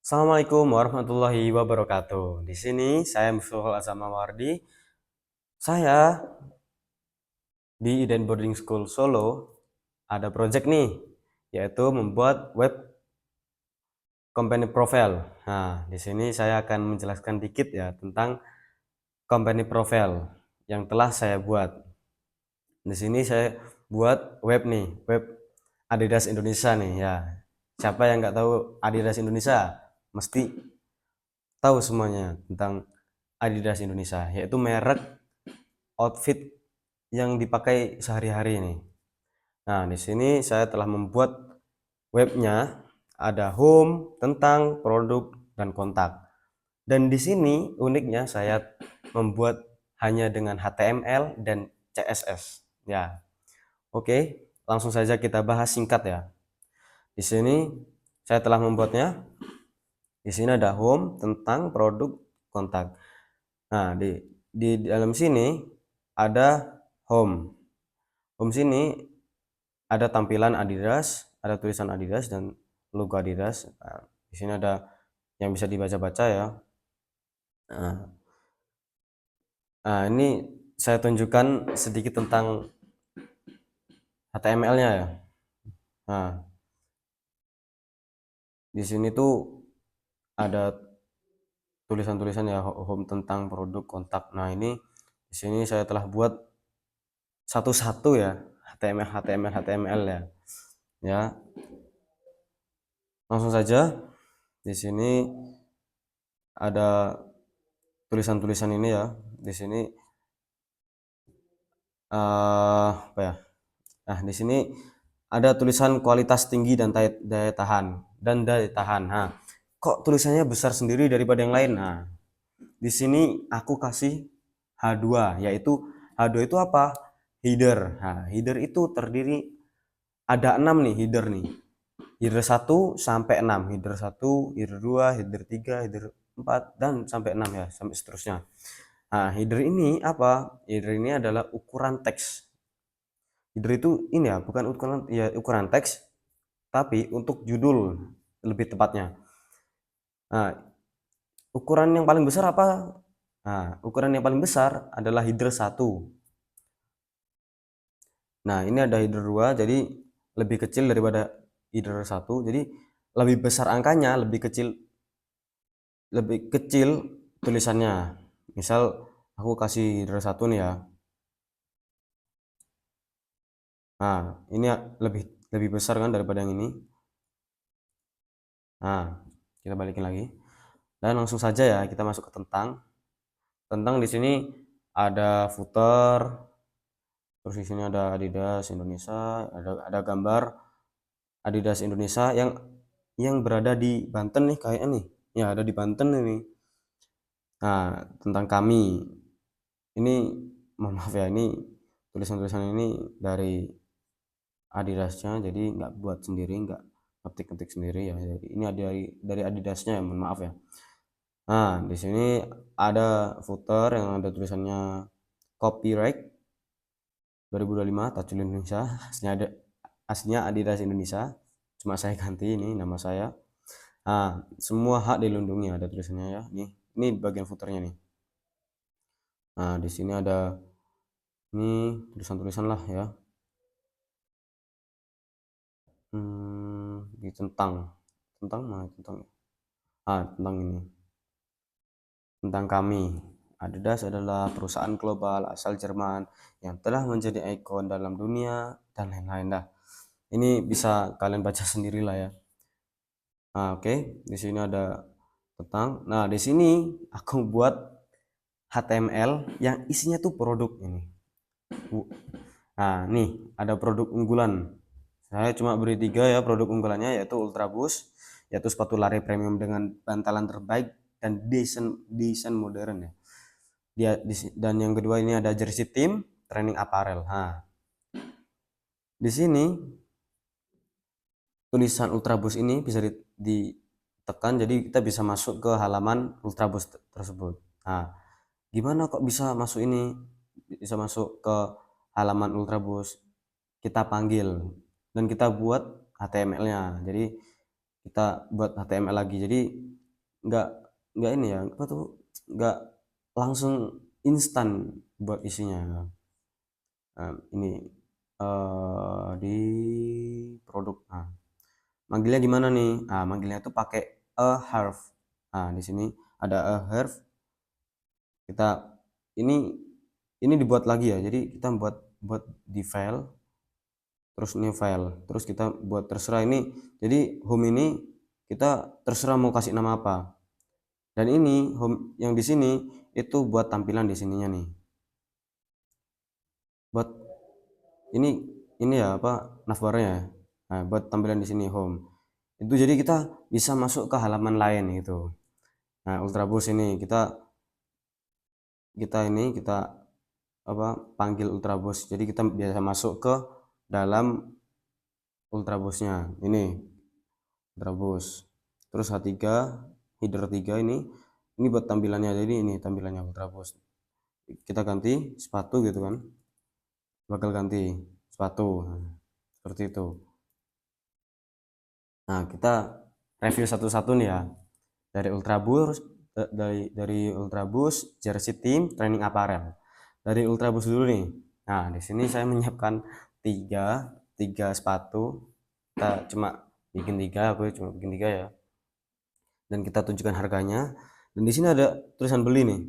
Assalamualaikum warahmatullahi wabarakatuh. Di sini saya Muftul Azama Wardi. Saya di Eden Boarding School Solo ada project nih, yaitu membuat web company profile. Nah, di sini saya akan menjelaskan dikit ya tentang company profile yang telah saya buat. Di sini saya buat web nih, web Adidas Indonesia nih ya. Siapa yang nggak tahu Adidas Indonesia? Mesti tahu semuanya tentang Adidas Indonesia, yaitu merek outfit yang dipakai sehari-hari ini. Nah, di sini saya telah membuat webnya, ada home, tentang, produk, dan kontak. Dan di sini uniknya saya membuat hanya dengan HTML dan CSS. Ya, oke, langsung saja kita bahas singkat ya. Di sini saya telah membuatnya. Di sini ada home, tentang, produk, kontak. Nah, di dalam sini ada home. Home sini ada tampilan Adidas, ada tulisan Adidas dan logo Adidas. Nah, di sini ada yang bisa dibaca-baca ya. Nah, ini saya tunjukkan sedikit tentang HTML-nya ya. Nah, di sini tuh ada tulisan-tulisan ya, home, tentang, produk, kontak. Nah, ini di sini saya telah buat satu-satu ya, HTML ya. Ya, langsung saja. Di sini ada tulisan-tulisan ini ya. Di sini apa ya? Nah, di sini ada tulisan kualitas tinggi dan daya tahan. Nah, kok tulisannya besar sendiri daripada yang lain? Nah, di sini aku kasih H2, yaitu H2 itu apa? Header. Nah, header itu terdiri ada 6 nih header nih. Header 1 sampai 6, header 1, header 2, header 3, header 4 dan sampai 6 ya, sampai seterusnya. Nah, header ini apa? Header ini adalah ukuran teks. Header itu ini ya, bukan ukuran teks, tapi untuk judul lebih tepatnya. Nah, ukuran yang paling besar apa? Nah, ukuran yang paling besar adalah header 1. Nah, ini ada header 2, jadi lebih kecil daripada header 1. Jadi lebih besar angkanya, lebih kecil tulisannya. Misal aku kasih header 1 nih ya. Nah, ini lebih lebih besar kan daripada yang ini. Nah, kita balikin lagi. Dan langsung saja ya kita masuk ke tentang. Tentang di sini ada footer, terus di sini ada Adidas Indonesia, ada gambar Adidas Indonesia yang berada di Banten nih kayaknya nih. Ya, ada di Banten ini. Nah, tentang kami. Ini mohon maaf ya, ini tulisan-tulisan ini dari Adidasnya, jadi nggak buat sendiri, nggak ketik-ketik sendiri ya. Jadi ini ada dari Adidasnya ya, mohon maaf ya. Nah, di sini ada footer yang ada tulisannya copyright 2025 Tajul Indonesia. Aslinya Adidas Indonesia. Cuma saya ganti ini nama saya. Nah, semua hak dilindungi ada tulisannya ya. Ini bagian footernya nih. Nah, di sini ada ini tulisan-tulisan lah ya. Di tentang mana tentang tentang ini, tentang kami. Adidas adalah perusahaan global asal Jerman yang telah menjadi ikon dalam dunia dan lain-lain dah. Ini bisa kalian baca sendiri lah ya. Nah, oke. Di sini ada tentang. Nah, di sini aku buat HTML yang isinya tuh produk ini. Nah, nih ada produk unggulan. Saya cuma beri 3 ya produk unggulannya, yaitu Ultra Boost, yaitu sepatu lari premium dengan bantalan terbaik dan desain modern ya. Dan yang kedua ini ada jersey team training apparel. Nah, di sini tulisan Ultra Boost ini bisa ditekan, jadi kita bisa masuk ke halaman Ultra Boost tersebut. Nah, gimana kok bisa masuk ini? Bisa masuk ke halaman Ultra Boost? Kita panggil dan kita buat HTML-nya. Jadi kita buat HTML lagi. Jadi nggak nggak ini ya apa tuh, nggak langsung instan buat isinya. Ini di produk. Nah, manggilnya gimana nih? Manggilnya tuh pakai a herb. Di sini ada a herb. Kita ini dibuat lagi ya. Jadi kita buat buat di file, terus new file, terus kita buat terserah ini. Jadi home ini kita terserah mau kasih nama apa. Dan ini home yang di sini itu buat tampilan di sininya nih. Buat ini ya apa navbarnya ya. Nah, buat tampilan di sini home. Itu jadi kita bisa masuk ke halaman lain gitu. Nah, Ultraboost ini kita kita ini kita apa panggil Ultraboost. Jadi kita biasa masuk ke dalam Ultraboostnya. Ini Ultraboost. Terus H3 header 3 ini buat tampilannya. Jadi ini tampilannya Ultraboost. Kita ganti sepatu gitu kan. Bakal ganti sepatu. Nah, seperti itu. Nah, kita review satu-satu nih ya. Dari Ultraboost, dari Ultraboost, jersey team, training apparel. Dari Ultraboost dulu nih. Nah, di sini saya menyiapkan tiga, tiga sepatu. Kita cuma bikin tiga, aku cuma bikin tiga ya. Dan kita tunjukkan harganya. Dan di sini ada tulisan beli nih.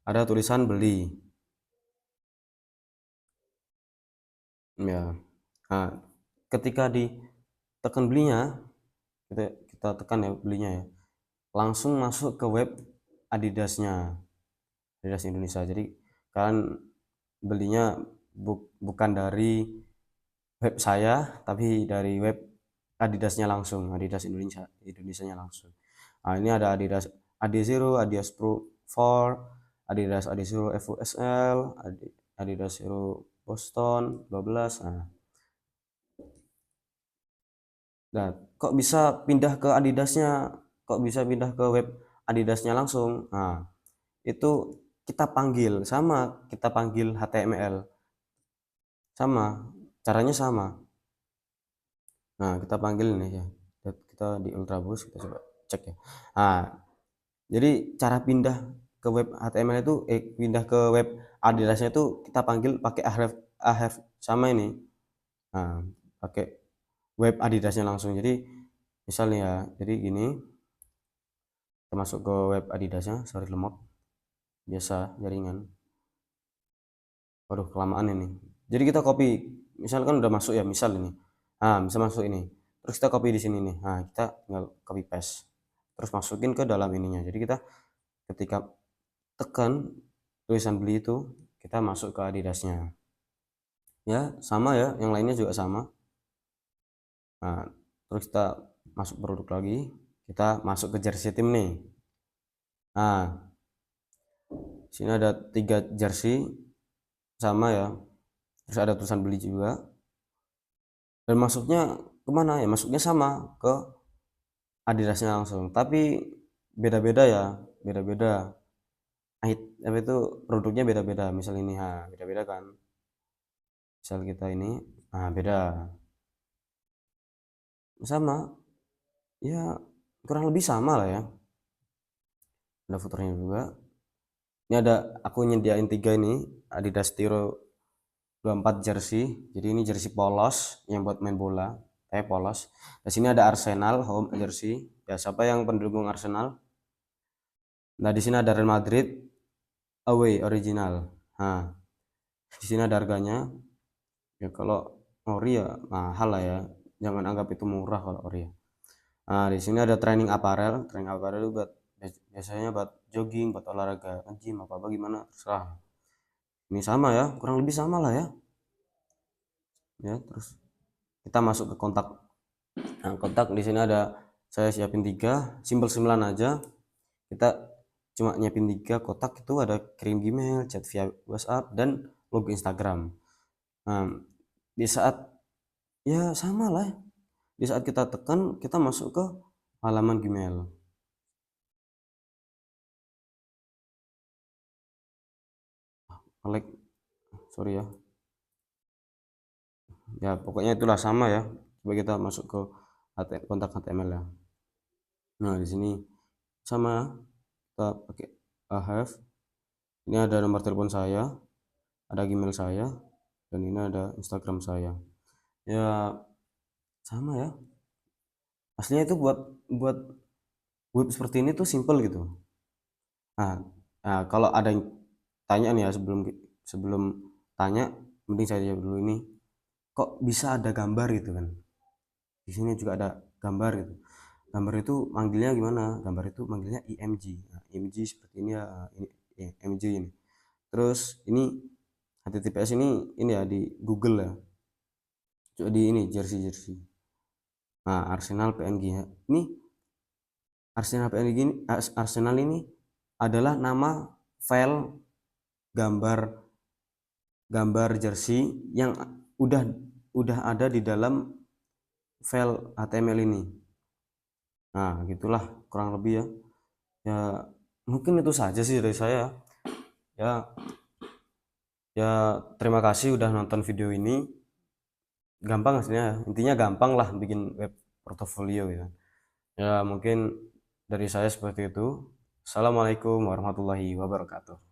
Ada tulisan beli. Ya. Nah, ketika ditekan belinya, kita tekan ya belinya ya. Langsung masuk ke web Adidasnya. Adidas Indonesia. Jadi kalian belinya bukan dari web saya, tapi dari web Adidasnya langsung, Adidas Indonesianya langsung. Nah, ini ada Adidas AD0, Adidas Pro 4, Adidas AD0 FUSL, Adidas Zero Boston 12. Nah, kok bisa pindah ke Adidasnya? Kok bisa pindah ke web Adidasnya langsung? Nah, itu kita panggil HTML sama, caranya sama. Nah, kita panggil ini ya, kita di Ultraboost kita coba cek ya. Nah, jadi cara pindah ke web HTML itu pindah ke web Adidasnya itu kita panggil pakai ahref sama ini. Nah, pakai web Adidasnya langsung. Jadi misalnya ya, jadi gini, kita masuk ke web Adidasnya, sorry lemot, biasa jaringan. Waduh, kelamaan ini. Jadi kita copy, misalkan udah masuk ya, misal ini. Bisa masuk ini. Terus kita copy di sini nih. Kita tinggal copy paste. Terus masukin ke dalam ininya. Jadi kita ketika tekan tulisan beli itu, kita masuk ke Adidasnya. Ya, sama ya, yang lainnya juga sama. Nah, terus kita masuk produk lagi. Kita masuk ke jersey tim nih. Nah, sini ada 3 jersey sama ya. Terus ada tulisan beli juga. Dan masuknya kemana ya? Masuknya sama ke Adidasnya langsung, tapi beda-beda ya, beda-beda. Apa itu produknya beda-beda. Misal ini, beda-beda kan. Misal kita ini, beda. Sama, ya kurang lebih sama lah ya. Ada footernya juga. Ini ada aku nyediain 3 ini, Adidas Tiro 24 jersey. Jadi ini jersey polos yang buat main bola, polos. Di sini ada Arsenal home jersey. Ya, siapa yang pendukung Arsenal? Nah, di sini ada Real Madrid away original. Nah, di sini ada harganya. Ya kalau ori ya mahal lah ya. Jangan anggap itu murah kalau ori ya. Nah, di sini ada training apparel. Training apparel itu buat biasanya buat jogging, buat olahraga, gym apa gimana terserah. Ini sama ya, kurang lebih sama lah ya. Ya, terus kita masuk ke kontak. Nah, kontak di sini ada saya siapin 3, simpel 9 aja. Kita cuma nyiapin 3 kotak, itu ada kirim Gmail, chat via WhatsApp, dan logo Instagram. Nah, di saat ya sama lah ya. Di saat kita tekan, kita masuk ke halaman Gmail. Like, sorry ya. Ya, pokoknya itulah sama ya. Coba kita masuk ke kontak HTML ya. Nah, di sini sama, kita pakai have. Ini ada nomor telepon saya, ada Gmail saya, dan ini ada Instagram saya. Ya sama ya. Aslinya itu buat buat web seperti ini tuh simple gitu. Nah, kalau ada yang tanya nih ya, sebelum sebelum tanya, mending saya jawab dulu ini. Kok bisa ada gambar gitu kan? Di sini juga ada gambar gitu. Gambar itu manggilnya gimana? Gambar itu manggilnya IMG. Nah, IMG seperti ini ya, ini ya, IMG ini. Terus ini HTTPS ini ya di Google ya. Coba di ini jersey. Nah, Arsenal PNG ya. Ini Arsenal PNG ini, Arsenal ini adalah nama file gambar gambar jersey yang udah udah ada di dalam file HTML ini. Nah, gitulah kurang lebih ya. Ya, mungkin itu saja sih dari saya. Ya, ya terima kasih udah nonton video ini. Gampang hasilnya, intinya gampang lah bikin web portofolio gitu. Ya, mungkin dari saya seperti itu. Assalamualaikum warahmatullahi wabarakatuh.